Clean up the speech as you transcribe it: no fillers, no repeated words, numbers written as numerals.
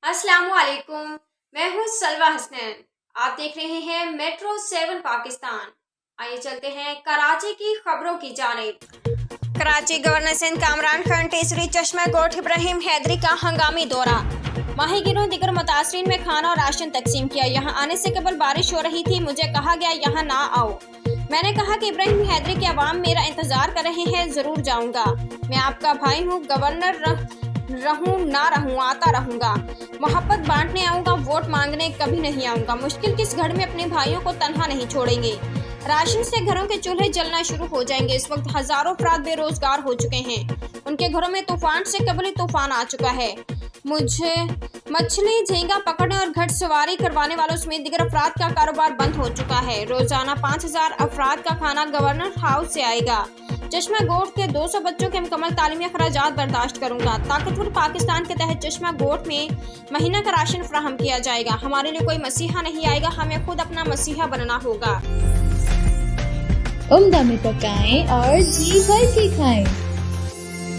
अस्सलाम वालेकुम, मैं हूँ सलवा हसनैन। आप देख रहे हैं मेट्रो 7 पाकिस्तान। आइए चलते हैं कराची की खबरों की जानिब। कराची गवर्नर सिंध कामरान खान टीसरी चश्मा गोठ इब्राहिम हैदरी का हंगामी दौरा। माहीगीरों दिगर मुतासरीन में खाना और राशन तकसीम किया। यहाँ आने से कबल बारिश हो रही थी, मुझे कहा गया यहाँ ना आओ। मैंने कहा कि इब्राहिम हैदरी के अवाम मेरा इंतजार कर रहे हैं, जरूर जाऊंगा। मैं आपका भाई हूँ, गवर्नर रहूं ना रहूं आता रहूंगा। मोहब्बत बांटने आऊंगा, वोट मांगने कभी नहीं आऊंगा। मुश्किल किस घड़ में अपने भाइयों को तन्हा नहीं छोड़ेंगे। राशन से घरों के चूल्हे जलना शुरू हो जाएंगे। इस वक्त हजारों अफराद बेरोजगार हो चुके हैं। उनके घरों में तूफान से कबल तूफान आ चुका है। मुझे मछली झींगा पकड़ने और घट सवारी करवाने वालों समेत दीगर अफराद का कारोबार बंद हो चुका है। रोजाना 5000 अफराद का खाना गवर्नर हाउस से आएगा। चश्मा गोठ के 200 बच्चों के मुकम्मल तालीमी अखराजात बर्दाश्त करूंगा। ताकतवर पाकिस्तान के तहत चश्मा गोठ में महीना का राशन फराहम किया जाएगा। हमारे लिए कोई मसीहा नहीं आएगा, हमें खुद अपना मसीहा बनना होगा। उम्दा में पकाएं और जी भर के खाएं।